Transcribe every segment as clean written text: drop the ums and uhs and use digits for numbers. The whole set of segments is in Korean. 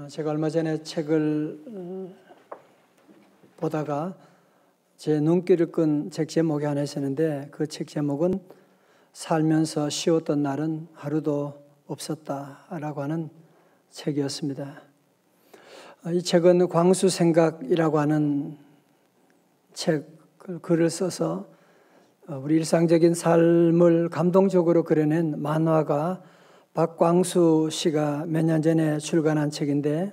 제가 얼마 전에 책을 보다가 제 눈길을 끈 책 제목이 하나 있었는데 그 책 제목은 살면서 쉬웠던 날은 하루도 없었다라고 하는 책이었습니다. 이 책은 광수생각이라고 하는 글을 써서 우리 일상적인 삶을 감동적으로 그려낸 만화가 박광수 씨가 몇 년 전에 출간한 책인데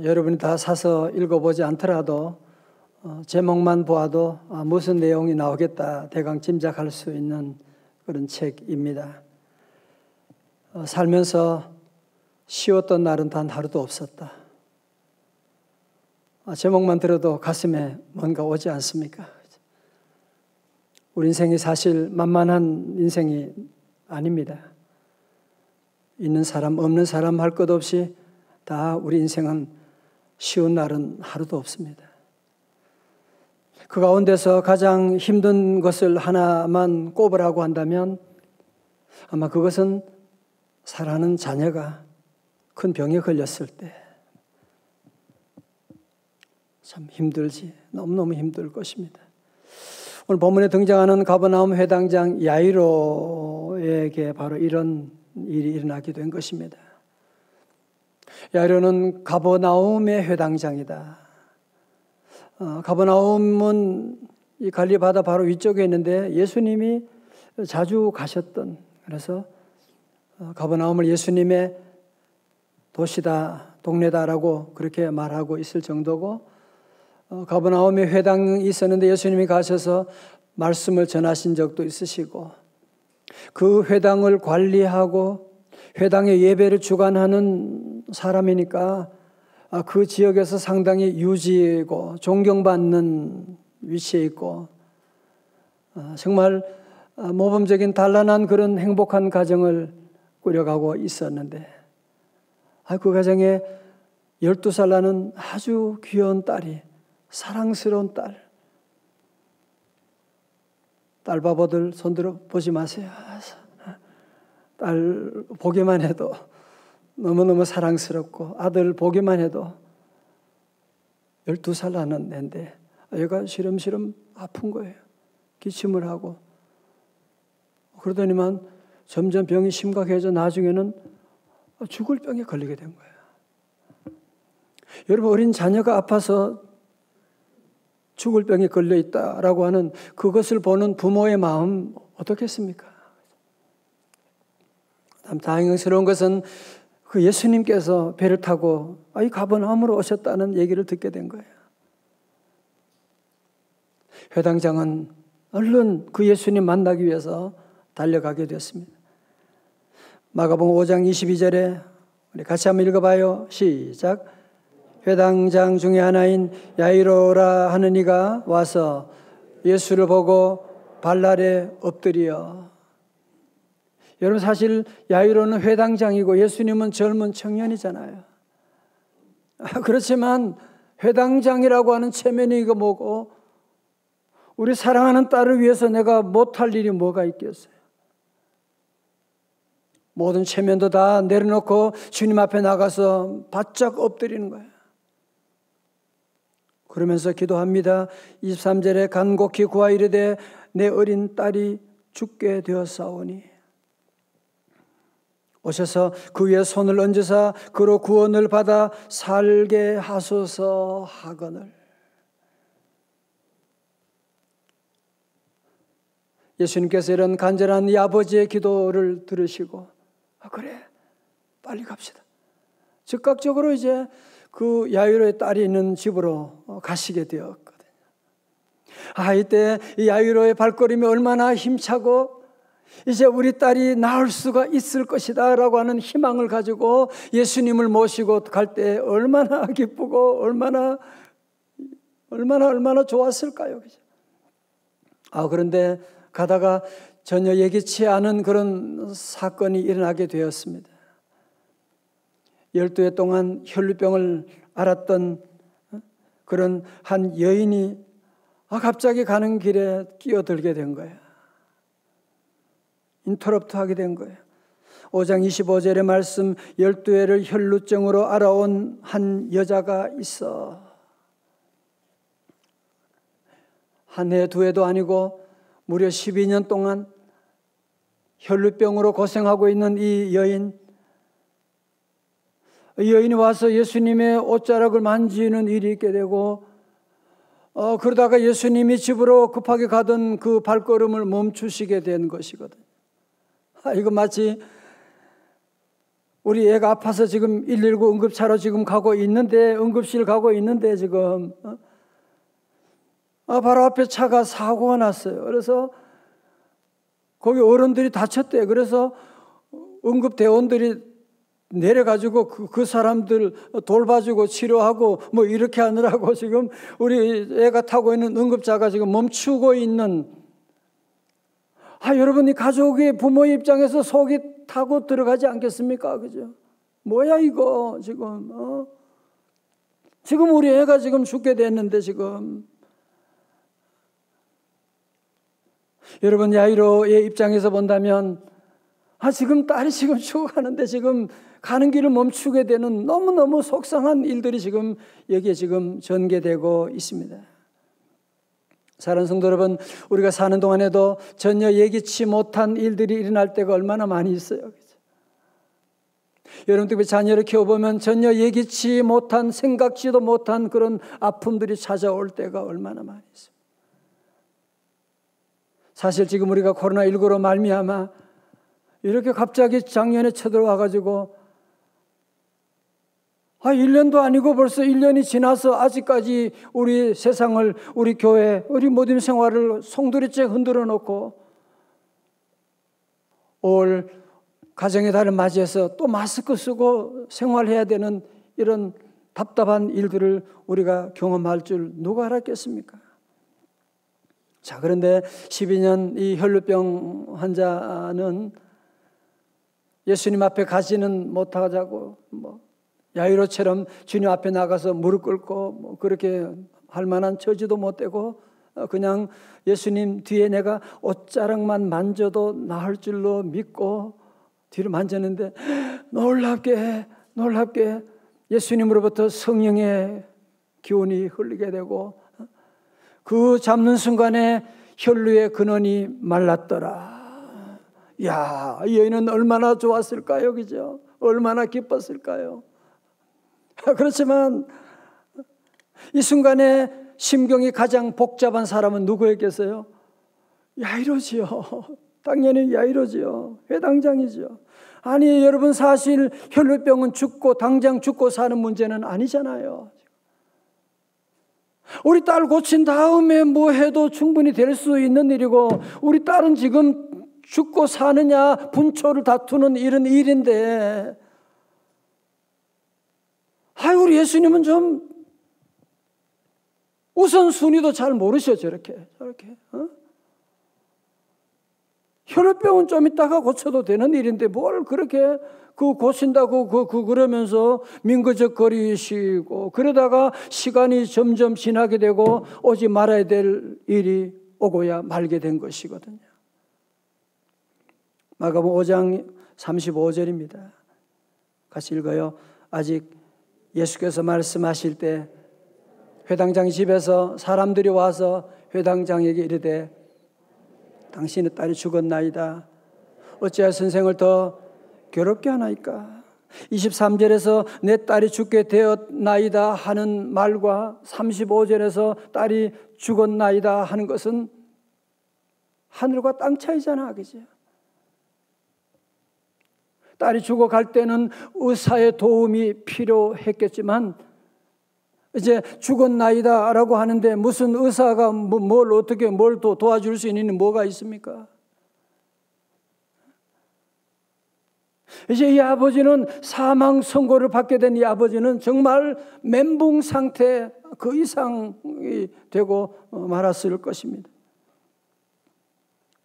여러분이 다 사서 읽어보지 않더라도 제목만 보아도 무슨 내용이 나오겠다 대강 짐작할 수 있는 그런 책입니다. 살면서 쉬웠던 날은 단 하루도 없었다. 제목만 들어도 가슴에 뭔가 오지 않습니까? 우리 인생이 사실 만만한 인생이 아닙니다. 있는 사람 없는 사람 할 것 없이 다 우리 인생은 쉬운 날은 하루도 없습니다. 그 가운데서 가장 힘든 것을 하나만 꼽으라고 한다면 아마 그것은 사랑하는 자녀가 큰 병에 걸렸을 때 참 힘들지, 너무너무 힘들 것입니다. 오늘 본문에 등장하는 가버나움 회당장 야이로에게 바로 이런 일이 일어나게 된 것입니다. 야이로는 가버나움의 회당장이다. 가버나움은 이 갈릴리 바다 바로 위쪽에 있는데 예수님이 자주 가셨던, 그래서 가버나움을 예수님의 도시다, 동네다라고 그렇게 말하고 있을 정도고, 가버나움에 회당이 있었는데 예수님이 가셔서 말씀을 전하신 적도 있으시고, 그 회당을 관리하고 회당의 예배를 주관하는 사람이니까 그 지역에서 상당히 유지고 존경받는 위치에 있고 정말 모범적인 단란한 그런 행복한 가정을 꾸려가고 있었는데 그 가정에 12살 나는 아주 귀여운 딸이, 사랑스러운 딸 바보들 손들어 보지 마세요. 딸 보기만 해도 너무너무 사랑스럽고 아들 보기만 해도 12살 나는 애인데 얘가 시름시름 아픈 거예요. 기침을 하고. 그러더니만 점점 병이 심각해져 나중에는 죽을 병에 걸리게 된 거예요. 여러분, 어린 자녀가 아파서 죽을 병에 걸려 있다라고 하는 그것을 보는 부모의 마음 어떻겠습니까? 다행스러운 것은 그 예수님께서 배를 타고 이 가버나움으로 오셨다는 얘기를 듣게 된 거예요. 회당장은 얼른 그 예수님 만나기 위해서 달려가게 됐습니다. 마가복음 5장 22절에 우리 같이 한번 읽어봐요. 시작. 회당장 중에 하나인 야이로라 하는 이가 와서 예수를 보고 발 아래 엎드려. 여러분, 사실 야이로는 회당장이고 예수님은 젊은 청년이잖아요. 그렇지만 회당장이라고 하는 체면이 이거 뭐고, 우리 사랑하는 딸을 위해서 내가 못할 일이 뭐가 있겠어요? 모든 체면도 다 내려놓고 주님 앞에 나가서 바짝 엎드리는 거예요. 그러면서 기도합니다. 23절에 간곡히 구하이르되 내 어린 딸이 죽게 되었사오니 오셔서 그 위에 손을 얹으사 그로 구원을 받아 살게 하소서 하거늘. 예수님께서 이런 간절한 이 아버지의 기도를 들으시고 그래, 빨리 갑시다. 즉각적으로 이제 그 야이로의 딸이 있는 집으로 가시게 되었거든요. 이때 이 야이로의 발걸음이 얼마나 힘차고 이제 우리 딸이 나을 수가 있을 것이다 라고 하는 희망을 가지고 예수님을 모시고 갈 때 얼마나 기쁘고 얼마나 좋았을까요? 그런데 가다가 전혀 예기치 않은 그런 사건이 일어나게 되었습니다. 12해 동안 혈루병을 앓았던 그런 한 여인이 갑자기 가는 길에 끼어들게 된 거예요. 인터럽트 하게 된 거예요. 5장 25절의 말씀, 12해를 혈루증으로 알아온 한 여자가 있어. 한 해, 두 해도 아니고 무려 12년 동안 혈루병으로 고생하고 있는 이 여인. 이 여인이 와서 예수님의 옷자락을 만지는 일이 있게 되고, 그러다가 예수님이 집으로 급하게 가던 그 발걸음을 멈추시게 된 것이거든요. 이거 마치 우리 애가 아파서 지금 119 응급차로 지금 가고 있는데, 응급실 가고 있는데 지금 바로 앞에 차가 사고가 났어요. 그래서 거기 어른들이 다쳤대요. 그래서 응급대원들이 내려가지고 그 사람들 돌봐주고 치료하고 뭐 이렇게 하느라고 지금 우리 애가 타고 있는 응급차가 지금 멈추고 있는, 여러분, 이 가족의 부모의 입장에서 속이 타고 들어가지 않겠습니까? 그죠? 뭐야 이거 지금 지금 우리 애가 지금 죽게 됐는데 지금. 여러분, 야이로의 입장에서 본다면 지금 딸이 지금 죽어가는데 지금 가는 길을 멈추게 되는 너무너무 속상한 일들이 지금 여기에 지금 전개되고 있습니다. 사랑하는 성도 여러분, 우리가 사는 동안에도 전혀 예기치 못한 일들이 일어날 때가 얼마나 많이 있어요. 그렇죠? 여러분 특히 자녀를 키워보면 전혀 예기치 못한, 생각지도 못한 그런 아픔들이 찾아올 때가 얼마나 많이 있습니다. 사실 지금 우리가 코로나19로 말미암아 이렇게 갑자기 작년에 쳐들어와가지고 1년도 아니고 벌써 1년이 지나서 아직까지 우리 세상을, 우리 교회, 우리 모든 생활을 송두리째 흔들어 놓고 올 가정의 달을 맞이해서 또 마스크 쓰고 생활해야 되는 이런 답답한 일들을 우리가 경험할 줄 누가 알았겠습니까? 자, 그런데 12년 이 혈루병 환자는 예수님 앞에 가지는 못하자고 야이로처럼 주님 앞에 나가서 무릎 꿇고 그렇게 할 만한 처지도 못 되고 그냥 예수님 뒤에 내가 옷자락만 만져도 나을 줄로 믿고 뒤를 만졌는데 놀랍게 예수님으로부터 성령의 기운이 흘리게 되고 그 잡는 순간에 혈루의 근원이 말랐더라. 야, 이 여인은 얼마나 좋았을까요? 그죠? 얼마나 기뻤을까요? 그렇지만 이 순간에 심경이 가장 복잡한 사람은 누구였겠어요? 야이로지요. 당연히 야이로지요. 회당장이죠. 아니 여러분, 사실 혈루병은 죽고 당장 죽고 사는 문제는 아니잖아요. 우리 딸 고친 다음에 뭐 해도 충분히 될 수 있는 일이고, 우리 딸은 지금 죽고 사느냐 분초를 다투는 이런 일인데, 우리 예수님은 좀 우선순위도 잘 모르셔. 저렇게 혈루병은 좀 있다가 고쳐도 되는 일인데 뭘 그렇게 고친다고 그러면서 민거적거리시고, 그러다가 시간이 점점 지나게 되고 오지 말아야 될 일이 오고야 말게 된 것이거든요. 마가복음 5장 35절입니다. 같이 읽어요. 아직 예수께서 말씀하실 때 회당장 집에서 사람들이 와서 회당장에게 이르되 당신의 딸이 죽었나이다. 어찌하여 선생을 더 괴롭게 하나이까? 23절에서 내 딸이 죽게 되었나이다 하는 말과 35절에서 딸이 죽었나이다 하는 것은 하늘과 땅 차이잖아, 그죠? 딸이 죽어갈 때는 의사의 도움이 필요했겠지만 이제 죽었나이다 라고 하는데 무슨 의사가 뭘 어떻게 뭘 도와줄 수 있는 뭐가 있습니까? 이제 이 아버지는 사망 선고를 받게 된 이 아버지는 정말 멘붕 상태 그 이상이 되고 말았을 것입니다.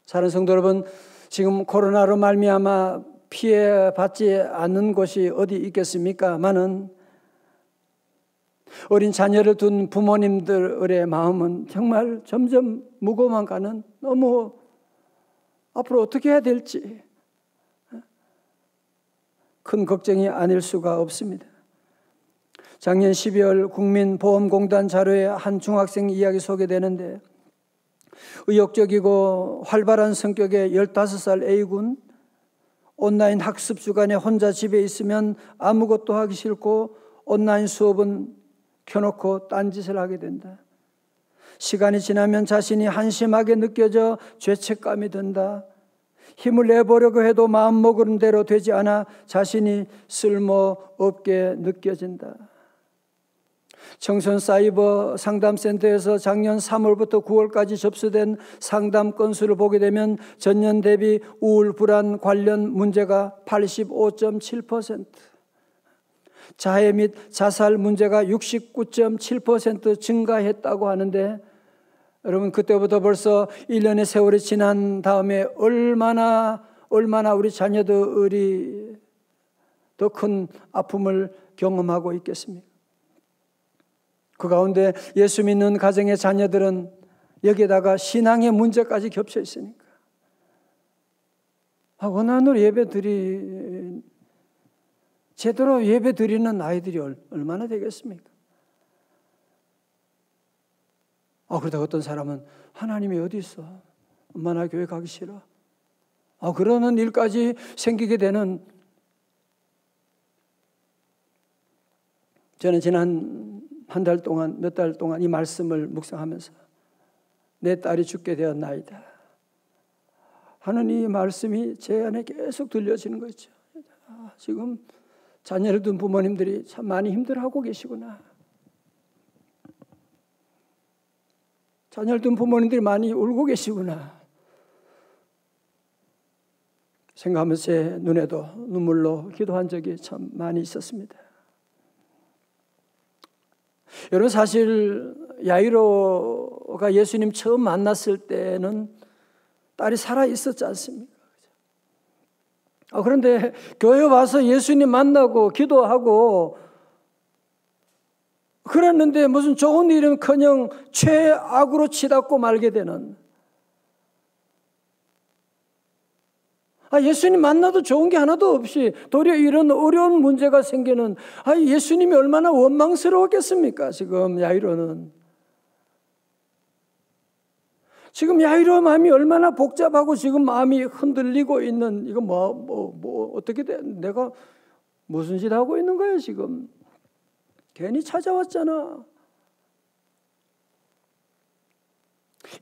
사랑하는 성도 여러분, 지금 코로나로 말미암아 피해받지 않는 곳이 어디 있겠습니까? 많은 어린 자녀를 둔 부모님들의 마음은 정말 점점 무거워만 가는, 너무 앞으로 어떻게 해야 될지. 큰 걱정이 아닐 수가 없습니다. 작년 12월 국민보험공단 자료에 한 중학생 이야기 소개되는데 의욕적이고 활발한 성격의 15살 A군, 온라인 학습 주간에 혼자 집에 있으면 아무것도 하기 싫고 온라인 수업은 켜놓고 딴짓을 하게 된다. 시간이 지나면 자신이 한심하게 느껴져 죄책감이 든다. 힘을 내보려고 해도 마음먹은 대로 되지 않아 자신이 쓸모없게 느껴진다. 청소년 사이버 상담센터에서 작년 3월부터 9월까지 접수된 상담 건수를 보게 되면 전년 대비 우울, 불안 관련 문제가 85.7%, 자해 및 자살 문제가 69.7% 증가했다고 하는데, 여러분 그때부터 벌써 1년의 세월이 지난 다음에 얼마나 우리 자녀들이 더 큰 아픔을 경험하고 있겠습니까? 그 가운데 예수 믿는 가정의 자녀들은 여기에다가 신앙의 문제까지 겹쳐 있으니까 원한으로 제대로 예배 드리는 아이들이 얼마나 되겠습니까? 그러다가 어떤 사람은 하나님이 어디 있어? 엄마 나 교회 가기 싫어. 그러는 일까지 생기게 되는, 저는 지난 몇 달 동안 이 말씀을 묵상하면서 내 딸이 죽게 되었나이다 하는 이 말씀이 제 안에 계속 들려지는 거죠. 지금 자녀를 둔 부모님들이 참 많이 힘들어하고 계시구나. 자녀를 둔 부모님들이 많이 울고 계시구나 생각하면서 제 눈에도 눈물로 기도한 적이 참 많이 있었습니다. 여러분 사실 야이로가 예수님 처음 만났을 때는 딸이 살아 있었지 않습니까? 그런데 교회 와서 예수님 만나고 기도하고 그랬는데 무슨 좋은 일은커녕 최악으로 치닫고 말게 되는, 예수님 만나도 좋은 게 하나도 없이 도리어 이런 어려운 문제가 생기는, 예수님이 얼마나 원망스러웠겠습니까? 지금 야이로는. 지금 야이로 마음이 얼마나 복잡하고 지금 마음이 흔들리고 있는, 이거 어떻게 돼? 내가 무슨 짓 하고 있는 거예요 지금? 괜히 찾아왔잖아.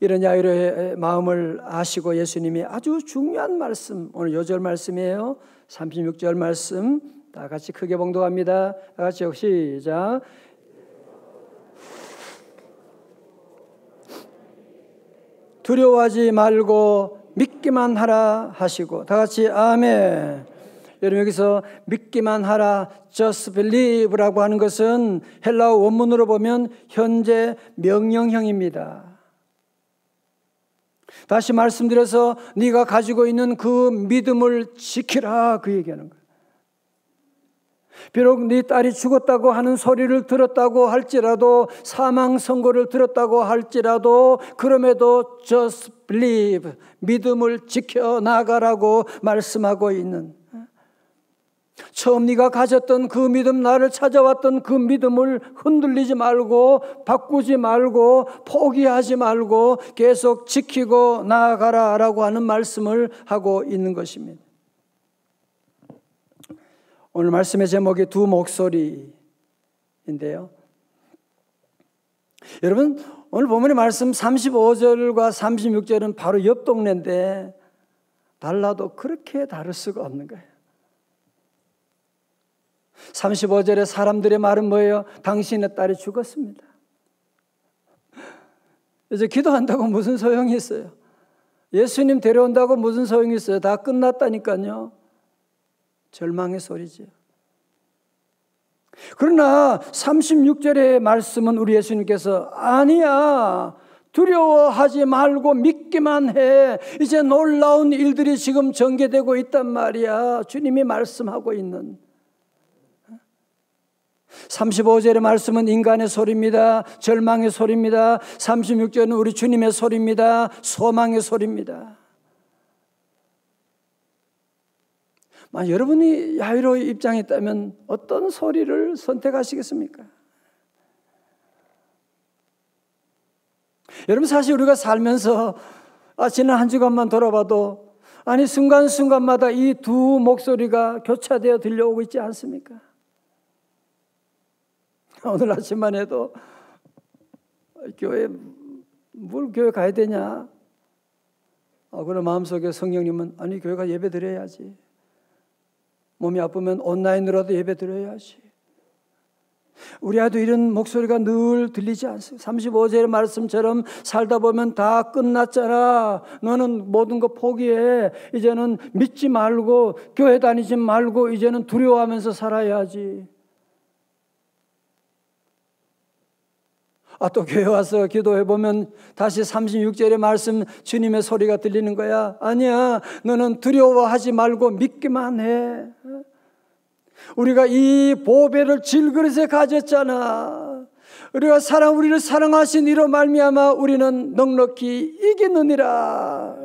이런 야이로의 마음을 아시고 예수님이 아주 중요한 말씀, 오늘 요절 말씀이에요. 36절 말씀 다 같이 크게 봉독합니다. 다 같이 시작. 두려워하지 말고 믿기만 하라 하시고, 다 같이 아멘. 여러분 여기서 믿기만 하라, just believe라고 하는 것은 헬라어 원문으로 보면 현재 명령형입니다. 다시 말씀드려서 네가 가지고 있는 그 믿음을 지키라, 그 얘기하는 거예요. 비록 네 딸이 죽었다고 하는 소리를 들었다고 할지라도, 사망 선고를 들었다고 할지라도, 그럼에도 just believe, 믿음을 지켜 나가라고 말씀하고 있는, 처음 네가 가졌던 그 믿음, 나를 찾아왔던 그 믿음을 흔들리지 말고, 바꾸지 말고, 포기하지 말고 계속 지키고 나아가라라고 하는 말씀을 하고 있는 것입니다. 오늘 말씀의 제목이 두 목소리인데요. 여러분 오늘 본문의 말씀 35절과 36절은 바로 옆 동네인데 달라도 그렇게 다를 수가 없는 거예요. 35절에 사람들의 말은 뭐예요? 당신의 딸이 죽었습니다. 이제 기도한다고 무슨 소용이 있어요? 예수님 데려온다고 무슨 소용이 있어요? 다 끝났다니까요. 절망의 소리죠. 그러나 36절의 말씀은 우리 예수님께서 아니야, 두려워하지 말고 믿기만 해, 이제 놀라운 일들이 지금 전개되고 있단 말이야, 주님이 말씀하고 있는. 35절의 말씀은 인간의 소리입니다. 절망의 소리입니다. 36절은 우리 주님의 소리입니다. 소망의 소리입니다. 만약 여러분이 야이로의 입장에 있다면 어떤 소리를 선택하시겠습니까? 여러분, 사실 우리가 살면서 지난 한 주간만 돌아봐도 순간순간마다 이 두 목소리가 교차되어 들려오고 있지 않습니까? 오늘 아침만 해도 뭘 교회 가야 되냐? 그런 마음속에 성령님은 교회 가 예배 드려야지. 몸이 아프면 온라인으로도 예배 드려야지. 우리 아이도 이런 목소리가 늘 들리지 않습니까? 35절의 말씀처럼 살다 보면 다 끝났잖아. 너는 모든 거 포기해. 이제는 믿지 말고 교회 다니지 말고 이제는 두려워하면서 살아야지. 또 교회 와서 기도해 보면 다시 36절의 말씀 주님의 소리가 들리는 거야. 아니야, 너는 두려워하지 말고 믿기만 해. 우리가 이 보배를 질그릇에 가졌잖아. 우리를 사랑하신 이로 말미암아 우리는 넉넉히 이기느니라.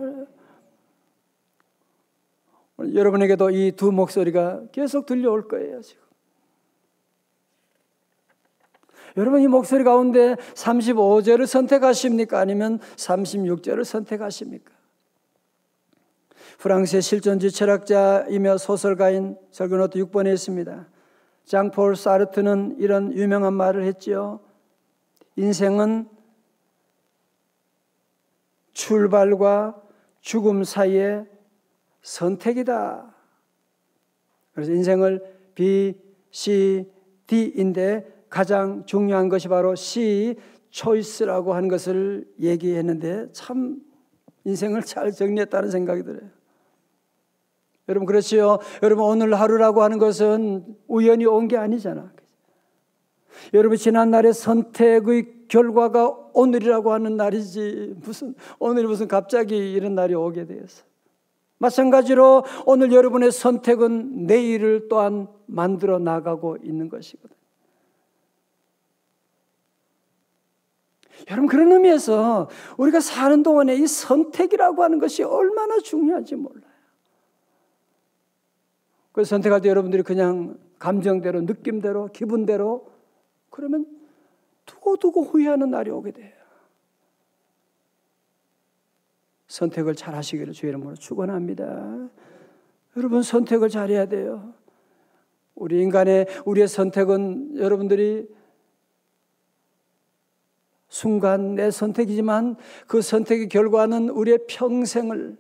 여러분에게도 이 두 목소리가 계속 들려올 거예요. 지금. 여러분, 이 목소리 가운데 35절을 선택하십니까? 아니면 36절을 선택하십니까? 프랑스의 실존주의 철학자이며 소설가인 설교노트 6번에 있습니다. 장폴 사르트는 이런 유명한 말을 했지요. 인생은 출발과 죽음 사이의 선택이다. 그래서 인생을 B, C, D인데 가장 중요한 것이 바로 C, 초이스라고 하는 것을 얘기했는데 참 인생을 잘 정리했다는 생각이 들어요. 여러분, 그렇지요? 여러분, 오늘 하루라고 하는 것은 우연히 온 게 아니잖아. 여러분, 지난날의 선택의 결과가 오늘이라고 하는 날이지 오늘이 무슨 갑자기 이런 날이 오게 되었어. 마찬가지로 오늘 여러분의 선택은 내일을 또한 만들어 나가고 있는 것이거든. 여러분, 그런 의미에서 우리가 사는 동안에 이 선택이라고 하는 것이 얼마나 중요한지 몰라요. 그래서 선택할 때 여러분들이 그냥 감정대로, 느낌대로, 기분대로 그러면 두고두고 후회하는 날이 오게 돼요. 선택을 잘 하시기를 주의 이름으로 축원합니다. 여러분, 선택을 잘해야 돼요. 우리의 선택은 여러분들이 순간 내 선택이지만 그 선택의 결과는 우리의 평생을,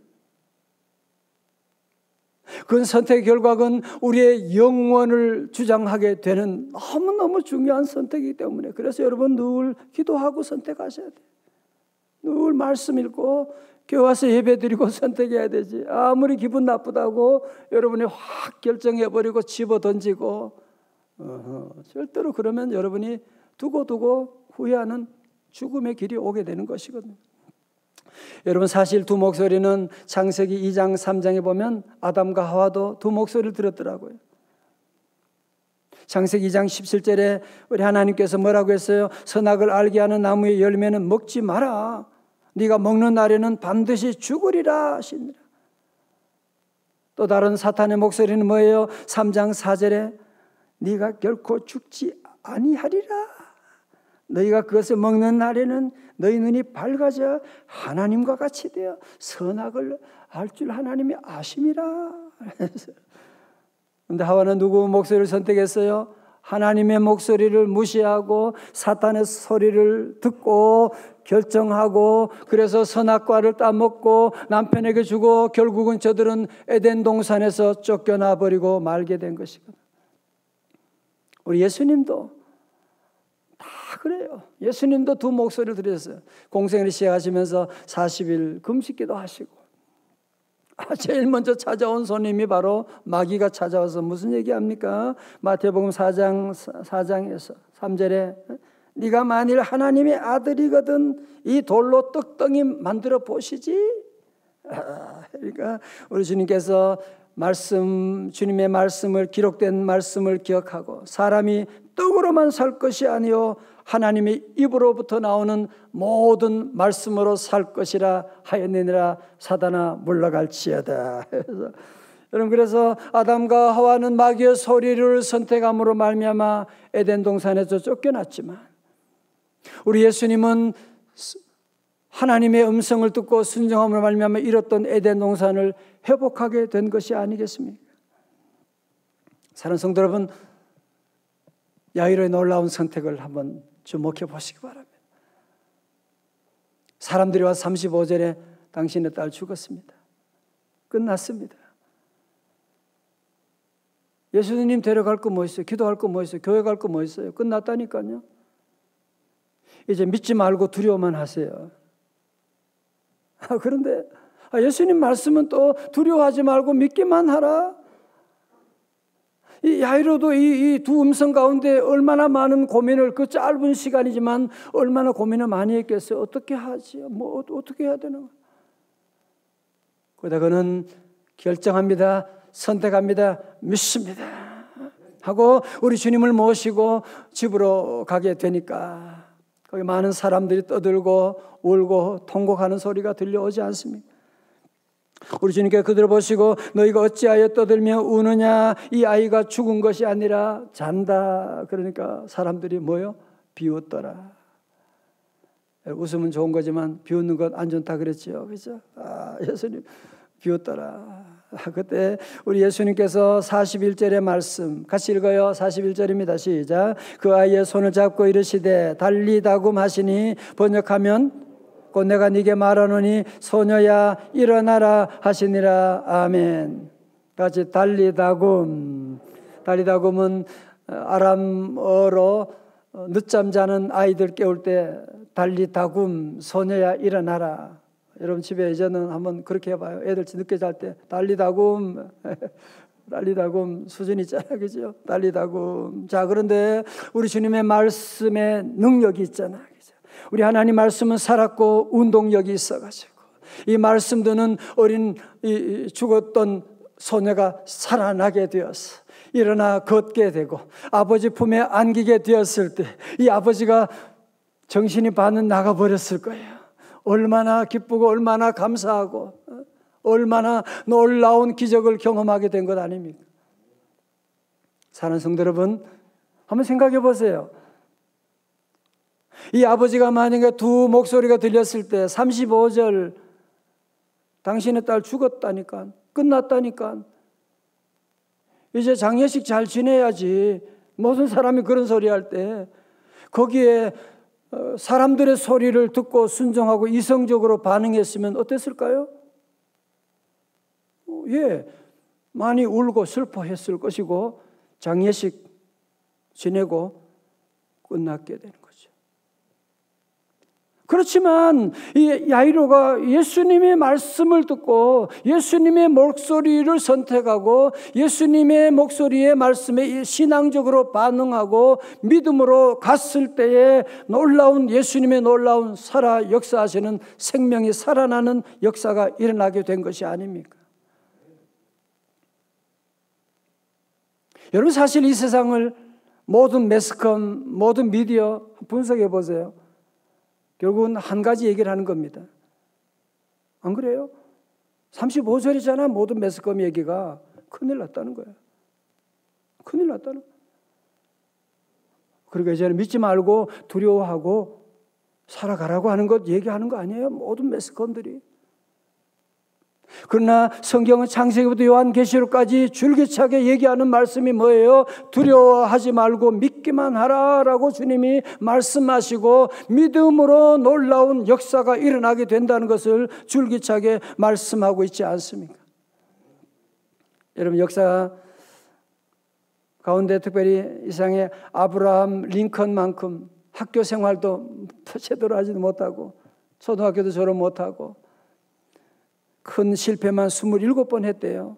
그 선택의 결과는 우리의 영원을 주장하게 되는 너무너무 중요한 선택이기 때문에, 그래서 여러분 늘 기도하고 선택하셔야 돼요. 늘 말씀 읽고 교회 와서 예배 드리고 선택해야 되지. 아무리 기분 나쁘다고 여러분이 확 결정해버리고 집어던지고 절대로 그러면 여러분이 두고두고 후회하는 죽음의 길이 오게 되는 것이거든요. 여러분, 사실 두 목소리는 창세기 2장 3장에 보면 아담과 하와도 두 목소리를 들었더라고요. 창세기 2장 17절에 우리 하나님께서 뭐라고 했어요? 선악을 알게 하는 나무의 열매는 먹지 마라. 네가 먹는 날에는 반드시 죽으리라 하시니라. 또 다른 사탄의 목소리는 뭐예요? 3장 4절에 네가 결코 죽지 아니하리라. 너희가 그것을 먹는 날에는 너희 눈이 밝아져 하나님과 같이 되어 선악을 알 줄 하나님이 아심이라. 그런데 하와는 누구 목소리를 선택했어요? 하나님의 목소리를 무시하고 사탄의 소리를 듣고 결정하고, 그래서 선악과를 따먹고 남편에게 주고 결국은 저들은 에덴 동산에서 쫓겨나 버리고 말게 된 것이거든요. 우리 예수님도 다 그래요. 예수님도 두 목소리를 들으셨어요. 공생을 시작하시면서 40일 금식기도 하시고, 제일 먼저 찾아온 손님이 바로 마귀가 찾아와서 무슨 얘기합니까? 마태복음 4장에서 3절에 네가 만일 하나님의 아들이거든 이 돌로 떡덩이 만들어 보시지. 그러니까 우리 주님께서 주님의 말씀을, 기록된 말씀을 기억하고 사람이 떡으로만 살 것이 아니요 하나님의 입으로부터 나오는 모든 말씀으로 살 것이라 하였느니라. 사단아 물러갈지어다. 그래서 여러분, 그래서 아담과 하와는 마귀의 소리를 선택함으로 말미암아 에덴 동산에서 쫓겨났지만 우리 예수님은 하나님의 음성을 듣고 순종함으로 말미암아 잃었던 에덴 동산을 회복하게 된 것이 아니겠습니까? 사랑하는 성도 여러분, 야이로의 놀라운 선택을 한번 주목해 보시기 바랍니다. 사람들이 와서 35절에 당신의 딸 죽었습니다. 끝났습니다. 예수님 데려갈 거 뭐 있어요? 기도할 거 뭐 있어요? 교회 갈 거 뭐 있어요? 끝났다니까요. 이제 믿지 말고 두려워만 하세요. 그런데 예수님 말씀은 또 두려워하지 말고 믿기만 하라. 이 야이로도 이 두 음성 가운데 얼마나 많은 고민을, 그 짧은 시간이지만 얼마나 고민을 많이 했겠어요. 어떻게 하지? 뭐 어떻게 해야 되나? 그러다 그는 결정합니다. 선택합니다. 믿습니다. 하고 우리 주님을 모시고 집으로 가게 되니까 거기 많은 사람들이 떠들고 울고 통곡하는 소리가 들려오지 않습니까? 우리 주님께 그들을 보시고 너희가 어찌하여 떠들며 우느냐? 이 아이가 죽은 것이 아니라 잔다. 그러니까 사람들이 뭐요? 비웃더라. 웃으면 좋은 거지만 비웃는 것 안 좋다 그랬죠. 그렇죠? 예수님 비웃더라. 그때 우리 예수님께서 41절의 말씀 같이 읽어요. 41절입니다. 시작. 그 아이의 손을 잡고 이르시되 달리다굼 하시니 번역하면 곧 내가 네게 말하노니 소녀야 일어나라 하시니라. 아멘. 같이 달리다굼. 달리다굼은 아람어로 늦잠 자는 아이들 깨울 때 달리다굼, 소녀야 일어나라. 여러분 집에 이제는 한번 그렇게 해봐요. 애들 늦게 잘 때 달리다굼 달리다굼 수준이 있잖아요. 그죠? 달리다굼. 자, 그런데 우리 주님의 말씀에 능력이 있잖아요. 우리 하나님 말씀은 살았고 운동력이 있어가지고 이 말씀 듣는 어린 죽었던 소녀가 살아나게 되었어. 일어나 걷게 되고 아버지 품에 안기게 되었을 때 이 아버지가 정신이 반은 나가버렸을 거예요. 얼마나 기쁘고 얼마나 감사하고 얼마나 놀라운 기적을 경험하게 된 것 아닙니까? 사랑하는 성도 여러분, 한번 생각해 보세요. 이 아버지가 만약에 두 목소리가 들렸을 때 35절 당신의 딸 죽었다니까, 끝났다니까, 이제 장례식 잘 지내야지. 모든 사람이 그런 소리 할 때 거기에 사람들의 소리를 듣고 순종하고 이성적으로 반응했으면 어땠을까요? 예, 많이 울고 슬퍼했을 것이고 장례식 지내고 끝났게 되는 거죠. 그렇지만 이 야이로가 예수님의 말씀을 듣고 예수님의 목소리를 선택하고 예수님의 목소리의 말씀에 신앙적으로 반응하고 믿음으로 갔을 때에 놀라운 예수님의 놀라운 살아 역사하시는 생명이 살아나는 역사가 일어나게 된 것이 아닙니까? 여러분, 사실 이 세상을 모든 매스컴, 모든 미디어 분석해 보세요. 결국은 한 가지 얘기를 하는 겁니다. 안 그래요? 35절이잖아. 모든 매스컴 얘기가 큰일 났다는 거예요. 큰일 났다는 거예요. 그러니까 이제는 믿지 말고 두려워하고 살아가라고 하는 것 얘기하는 거 아니에요? 모든 매스컴들이. 그러나 성경은 창세기부터 요한계시록까지 줄기차게 얘기하는 말씀이 뭐예요? 두려워하지 말고 믿기만 하라라고 주님이 말씀하시고 믿음으로 놀라운 역사가 일어나게 된다는 것을 줄기차게 말씀하고 있지 않습니까? 여러분, 역사 가운데 특별히 이상의 아브라함 링컨만큼 학교 생활도 제대로 하지도 못하고 초등학교도 졸업 못하고 큰 실패만 27번 했대요.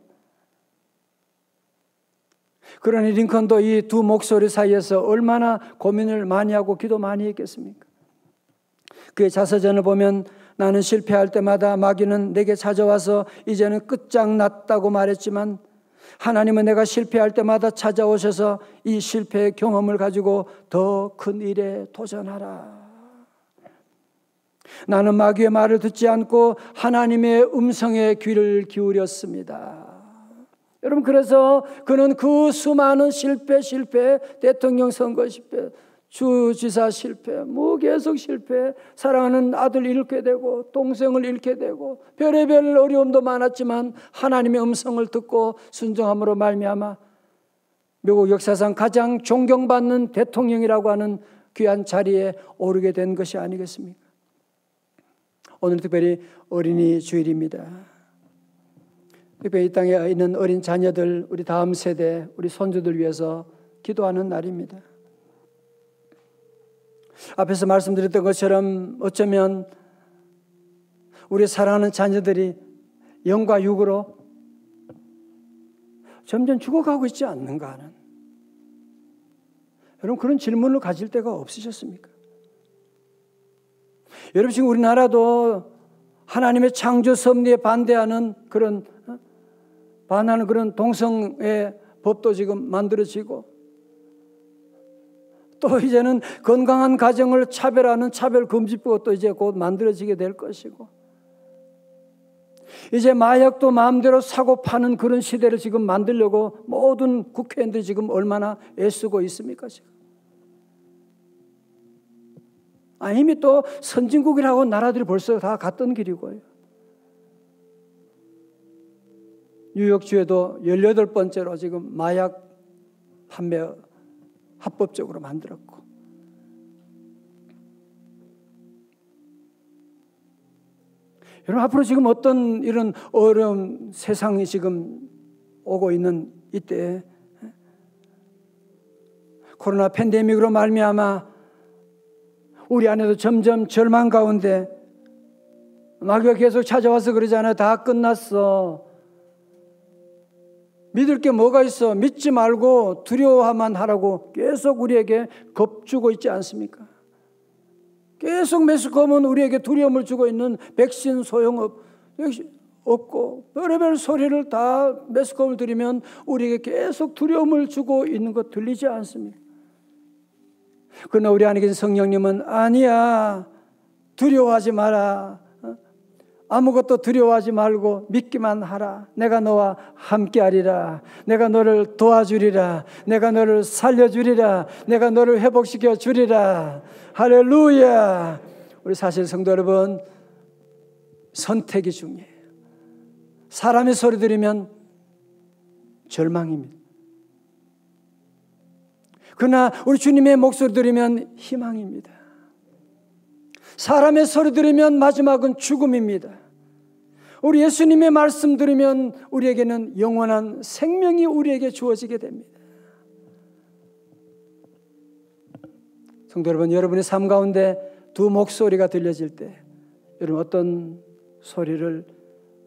그러니 링컨도 이 두 목소리 사이에서 얼마나 고민을 많이 하고 기도 많이 했겠습니까? 그의 자서전을 보면 나는 실패할 때마다 마귀는 내게 찾아와서 이제는 끝장났다고 말했지만 하나님은 내가 실패할 때마다 찾아오셔서 이 실패의 경험을 가지고 더 큰 일에 도전하라. 나는 마귀의 말을 듣지 않고 하나님의 음성에 귀를 기울였습니다. 여러분, 그래서 그는 그 수많은 실패, 대통령 선거 실패, 주지사 실패, 계속 실패, 사랑하는 아들 잃게 되고 동생을 잃게 되고 별의별 어려움도 많았지만 하나님의 음성을 듣고 순종함으로 말미암아 미국 역사상 가장 존경받는 대통령이라고 하는 귀한 자리에 오르게 된 것이 아니겠습니까? 오늘 특별히 어린이 주일입니다. 특별히 이 땅에 있는 어린 자녀들, 우리 다음 세대, 우리 손주들 위해서 기도하는 날입니다. 앞에서 말씀드렸던 것처럼 어쩌면 우리 사랑하는 자녀들이 영과 육으로 점점 죽어가고 있지 않는가 하는, 여러분, 그런 질문을 가질 때가 없으셨습니까? 여러분, 지금 우리나라도 하나님의 창조 섭리에 반하는 그런 동성애 법도 지금 만들어지고, 또 이제는 건강한 가정을 차별하는 차별금지법도 또 이제 곧 만들어지게 될 것이고, 이제 마약도 마음대로 사고 파는 그런 시대를 지금 만들려고 모든 국회의원들이 지금 얼마나 애쓰고 있습니까? 지금. 이미 또 선진국이라고 나라들이 벌써 다 갔던 길이고요. 뉴욕주에도 18번째로 지금 마약 판매 합법적으로 만들었고, 여러분, 앞으로 지금 어떤 이런 어려운 세상이 지금 오고 있는 이때, 코로나 팬데믹으로 말미암아 우리 안에도 점점 절망 가운데 마귀가 계속 찾아와서 그러잖아요. 다 끝났어. 믿을 게 뭐가 있어? 믿지 말고 두려워만 하라고 계속 우리에게 겁주고 있지 않습니까? 계속 매스컴은 우리에게 두려움을 주고 있는 백신 소용없고 별의별 소리를 다 매스컴을 들으면 우리에게 계속 두려움을 주고 있는 것 들리지 않습니까? 그러나 우리 안에 계신 성령님은 아니야, 두려워하지 마라, 아무것도 두려워하지 말고 믿기만 하라. 내가 너와 함께하리라. 내가 너를 도와주리라. 내가 너를 살려주리라. 내가 너를 회복시켜 주리라. 할렐루야. 우리 사실 성도 여러분, 선택이 중요해요. 사람의 소리 들으면 절망입니다. 그러나 우리 주님의 목소리 들으면 희망입니다. 사람의 소리 들으면 마지막은 죽음입니다. 우리 예수님의 말씀 들으면 우리에게는 영원한 생명이 우리에게 주어지게 됩니다. 성도 여러분, 여러분의 삶 가운데 두 목소리가 들려질 때 여러분 어떤 소리를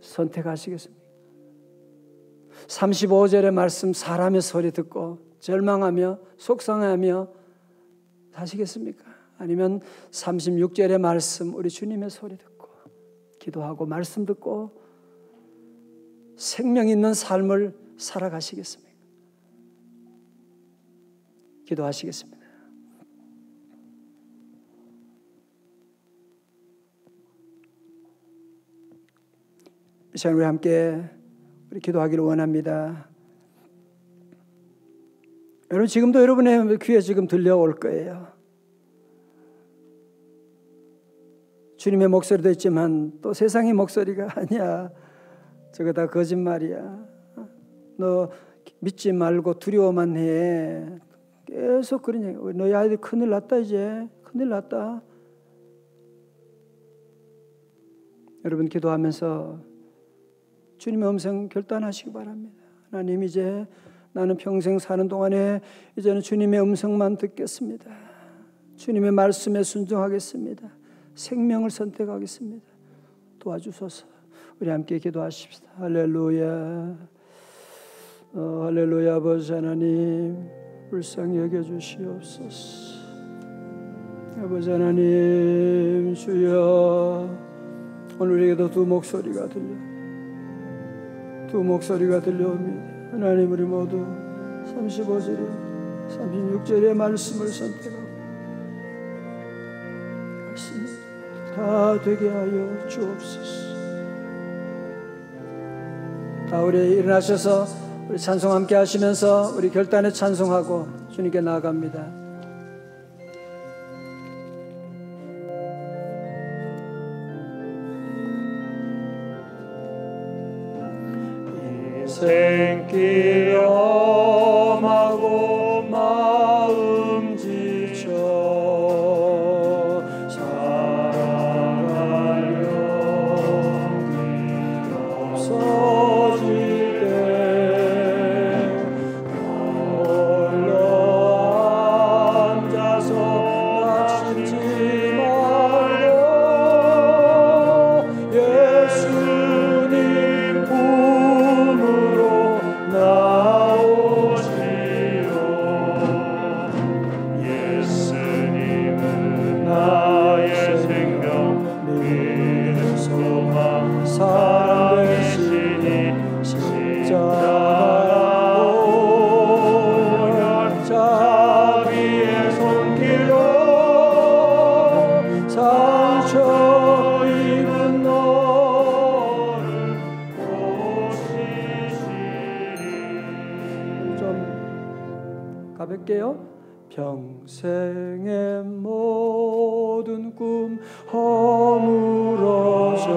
선택하시겠습니까? 35절의 말씀, 사람의 소리 듣고 절망하며 속상하며 사시겠습니까? 아니면 36절의 말씀, 우리 주님의 소리 듣고 기도하고 말씀 듣고 생명 있는 삶을 살아가시겠습니까? 기도하시겠습니다. 이 시간 우리 함께 우리 기도하기를 원합니다. 여러분, 지금도 여러분의 귀에 지금 들려올 거예요. 주님의 목소리도 있지만 또 세상의 목소리가 아니야, 저거 다 거짓말이야, 너 믿지 말고 두려워만 해, 계속 그런 얘기. 너희 아이들 큰일 났다, 이제 큰일 났다. 여러분, 기도하면서 주님의 음성 결단하시기 바랍니다. 하나님, 이제 나는 평생 사는 동안에 이제는 주님의 음성만 듣겠습니다. 주님의 말씀에 순종하겠습니다. 생명을 선택하겠습니다. 도와주소서. 우리 함께 기도하십시다. 할렐루야. 할렐루야. 아버지 하나님, 불쌍히 여겨주시옵소서. 아버지 하나님, 주여, 오늘 우리에게도 두 목소리가 들려옵니다. 하나님, 우리 모두 35절에 36절의 말씀을 선택하고 다 되게 하여 주옵소서. 다 우리 일어나셔서 우리 찬송 함께 하시면서 우리 결단에 찬송하고 주님께 나아갑니다. 생길 엄하고 마음 지쳐 살아갈 용기 없어질 때 홀로 앉아서 다치지 말고 예수님 품으로 나오시오. 예수님은 나의 생명 믿음 소망 사랑 되시니 십자가 보혈 자비의 손길로 상처 입은 너를 좀 가볍게요. 평생의 모든 꿈 허물어져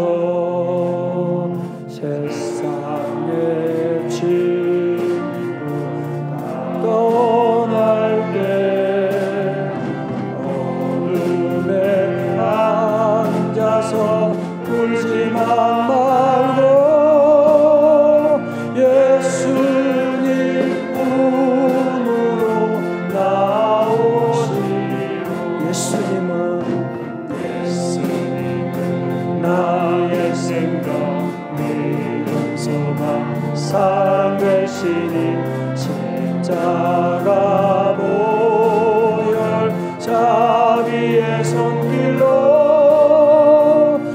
세상의 친구 다 떠날 때 어둠에 앉아서 울지만 말고 예수님 품으로 나오시오. 예수님은 나의 생각 믿음 소망 사랑 되시니 십자가 보혈 자비의 손길로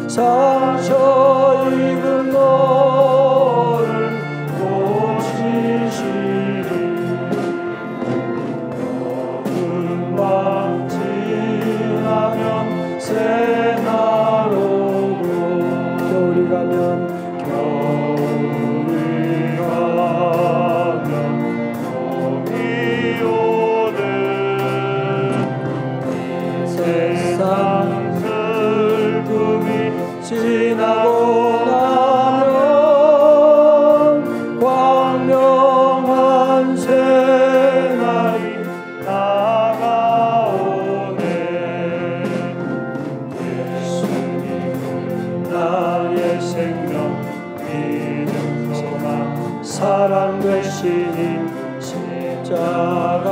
상처 입은 너를 고치시리. 어둠만 지나면 새날 오고 겨울이 가면 봄이 오는 세상 슬픔이 지나고 나면 광명한 새날이 다가오네. 예수님 나의 생명 믿음 소망 사랑 되시니 십자가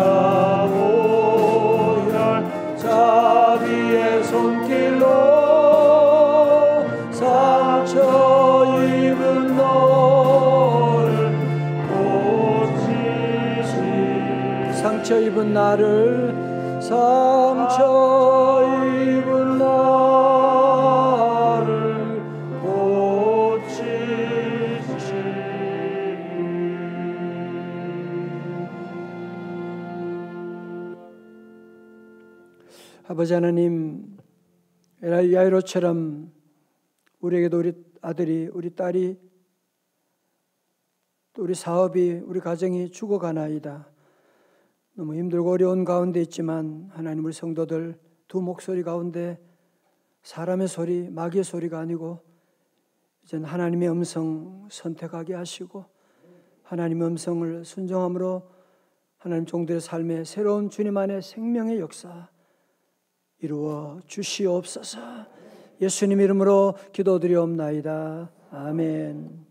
보혈 자비의 손길로 상처 입은 너를 고치시리. 상처 입은 나를 상처 입은 나를 고치시리. 아버지 하나님, 야이로처럼 우리에게도 우리 아들이 우리 딸이 또 우리 사업이 우리 가정이 죽어가나이다. 너무 힘들고 어려운 가운데 있지만 하나님 우리 성도들 두 목소리 가운데 사람의 소리, 마귀의 소리가 아니고 이제는 하나님의 음성 선택하게 하시고 하나님의 음성을 순종함으로 하나님 종들의 삶에 새로운 주님 안의 생명의 역사 이루어 주시옵소서. 예수님 이름으로 기도드리옵나이다. 아멘.